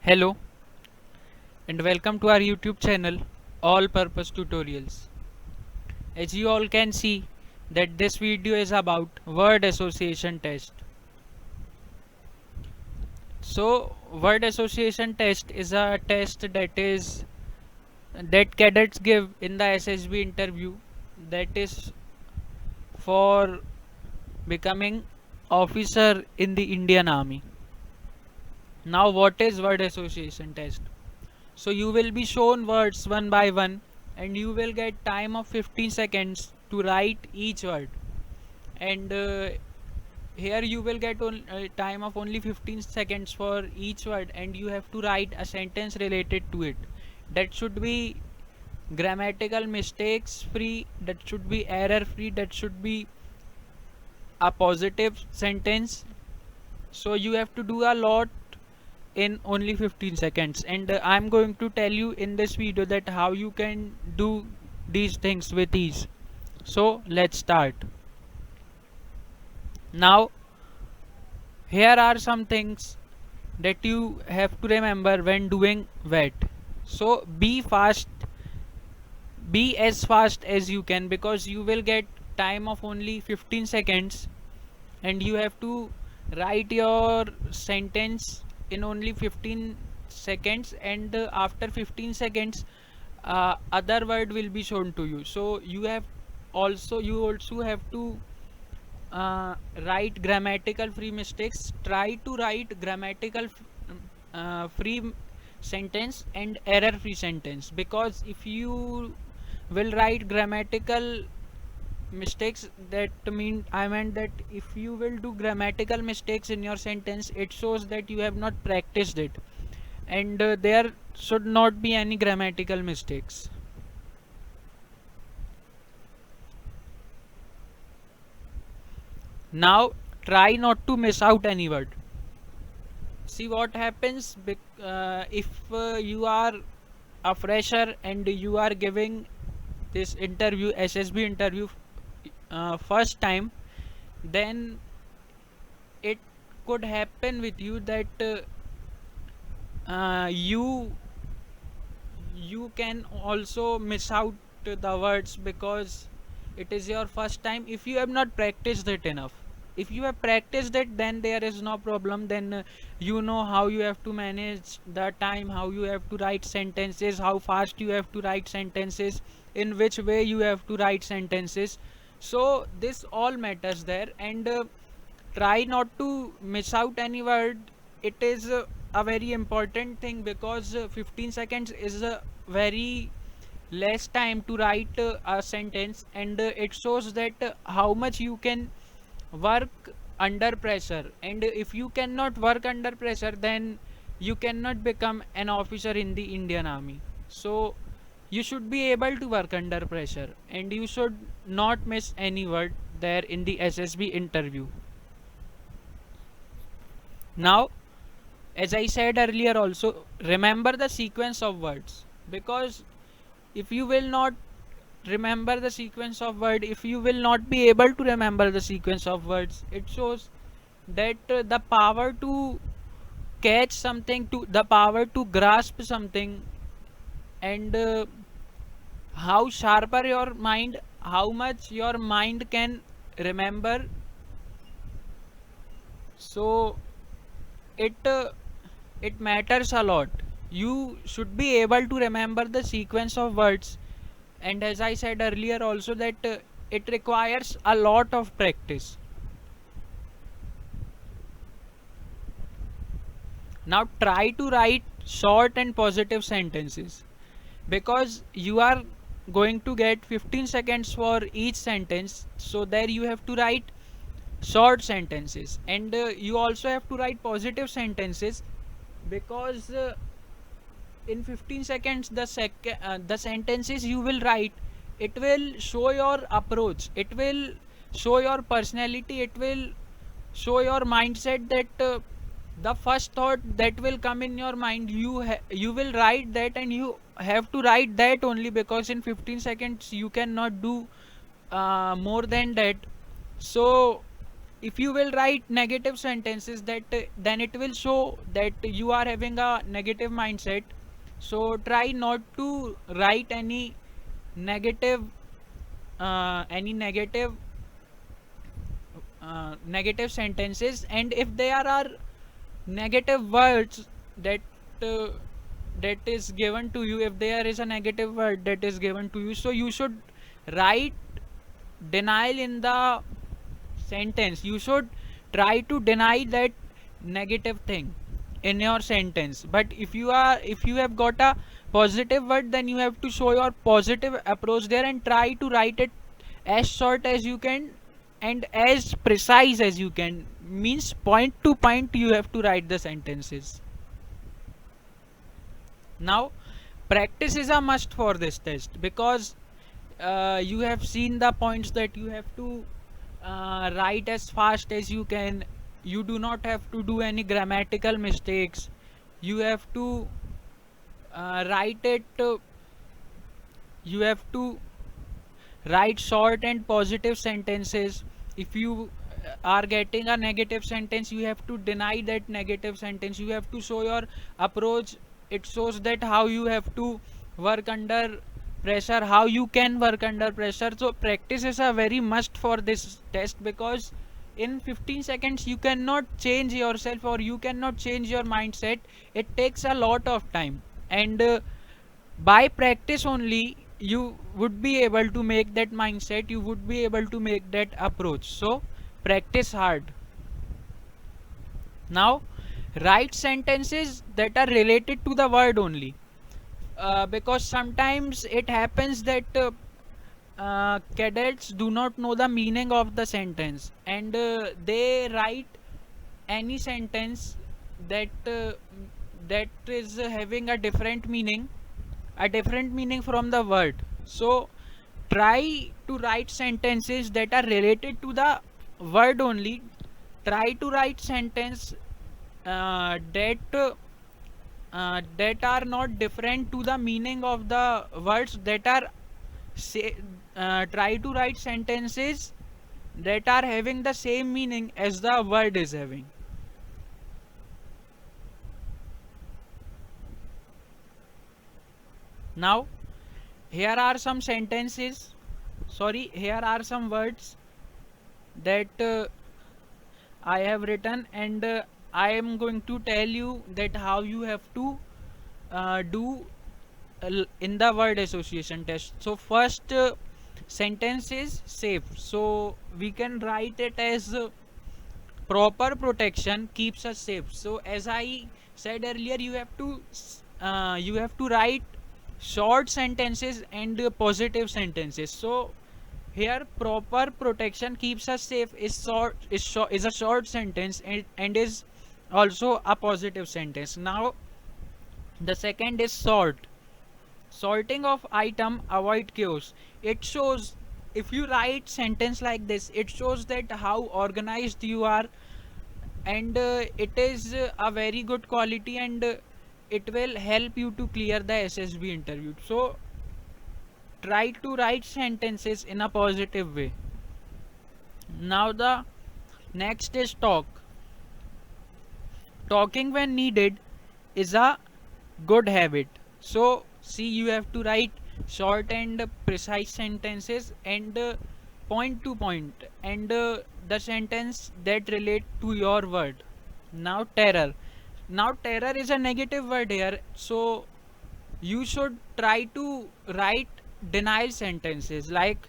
Hello and welcome to our YouTube channel All Purpose Tutorials. As you all can see that this video is about word association test. So word association test is a test that cadets give in the SSB interview, that is for becoming officer in the Indian Army. Now what is word association test? So you will be shown words one by one and you will get time of 15 seconds to write each word. And here you will get time of only 15 seconds for each word, and you have to write a sentence related to it. That should be grammatical mistakes free, that should be error free, that should be a positive sentence. So you have to do a lot in only 15 seconds, and I'm going to tell you in this video that how you can do these things with ease. So let's start. Now here are some things that you have to remember when doing wet. So be as fast as you can, because you will get time of only 15 seconds and you have to write your sentence in only 15 seconds, and after 15 seconds other word will be shown to you. So you also have to write grammatical free mistakes. Try to write grammatical free sentence and error free sentence, because if you will write grammatical mistakes, that mean I meant that if you will do grammatical mistakes in your sentence, it shows that you have not practiced it, and there should not be any grammatical mistakes. Now try not to miss out any word. See what happens if you are a fresher and you are giving this interview, SSB interview, first time, then it could happen with you that you can also miss out the words, because it is your first time. If you have not practiced it enough, if you have practiced it, then there is no problem. Then you know how you have to manage the time, how you have to write sentences, how fast you have to write sentences, in which way you have to write sentences. So this all matters there, and try not to miss out any word. It is a very important thing, because 15 seconds is a very less time to write a sentence, and it shows that how much you can work under pressure. And if you cannot work under pressure, then you cannot become an officer in the Indian Army. So you should be able to work under pressure, and you should not miss any word there in the SSB interview. Now, as I said earlier also, remember the sequence of words, because if you will not remember the sequence of word, if you will not be able to remember the sequence of words, it shows that the power to catch something, to the power to grasp something, and how sharper your mind, how much your mind can remember. So it it matters a lot. You should be able to remember the sequence of words, and as I said earlier also, that it requires a lot of practice. Now try to write short and positive sentences, because you are going to get 15 seconds for each sentence. So there you have to write short sentences, and you also have to write positive sentences, because in 15 seconds the sentences you will write, it will show your approach, it will show your personality, it will show your mindset, that the first thought that will come in your mind, you will write that, and you have to write that only, because in 15 seconds you cannot do more than that. So if you will write negative sentences, that then it will show that you are having a negative mindset. So try not to write negative any negative sentences. And if there are negative words that uh, that is given to you, if there is a negative word that is given to you, so you should write denial in the sentence. You should try to deny that negative thing in your sentence. But if you have got a positive word, then you have to show your positive approach there and try to write it as short as you can and as precise as you can. Means point to point you have to write the sentences. Now practice is a must for this test, because you have seen the points that you have to write as fast as you can. You do not have to do any grammatical mistakes. You have to write it you have to write short and positive sentences. If you are getting a negative sentence, you have to deny that negative sentence. You have to show your approach. It shows that how you have to work under pressure, how you can work under pressure. So practice is a very must for this test, because in 15 seconds you cannot change yourself or you cannot change your mindset. It takes a lot of time, and by practice only you would be able to make that mindset, you would be able to make that approach. So practice hard. Now write sentences that are related to the word only, because sometimes it happens that cadets do not know the meaning of the sentence, and they write any sentence that that is having a different meaning from the word. So try to write sentences that are related to the word only. Try to write sentence that are not different to the meaning of the words that are say. Try to write sentences that are having the same meaning as the word is having. Now here are some sentences, sorry, here are some words that I have written, and I am going to tell you that how you have to do in the word association test. So first sentence is safe, so we can write it as proper protection keeps us safe. So as I said earlier, you have to write short sentences and positive sentences. So here proper protection keeps us safe is a short sentence, and is also a positive sentence. Now the second is sorting of item avoid chaos. It shows, if you write sentence like this, it shows that how organized you are, and it is a very good quality, and it will help you to clear the SSB interview. So try to write sentences in a positive way. Now the next is talking when needed is a good habit. So see, you have to write short and precise sentences, and point to point, and the sentence that relate to your word. Now terror is a negative word here, so you should try to write denial sentences like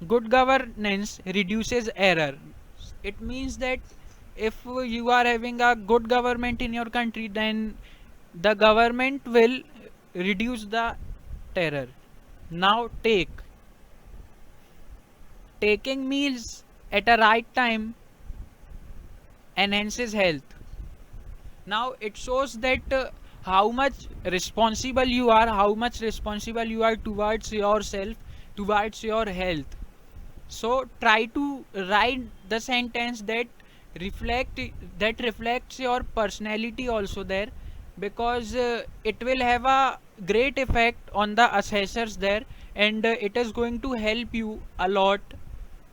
good governance reduces error. It means that if you are having a good government in your country, then the government will reduce the terror. Now taking meals at a right time enhances health. Now it shows that how much responsible you are, towards yourself, towards your health. So try to write the sentence reflect that reflects your personality also there, because it will have a great effect on the assessors there, and it is going to help you a lot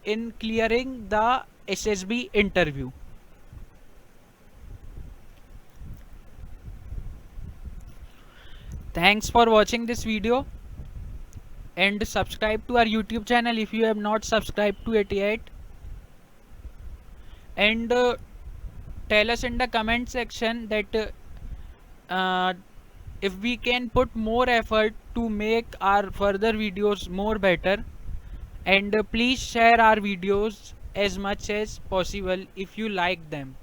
in clearing the SSB interview. Thanks for watching this video, and subscribe to our YouTube channel if you have not subscribed to it yet, and tell us in the comment section that uh, if we can put more effort to make our further videos more better, and please share our videos as much as possible if you like them.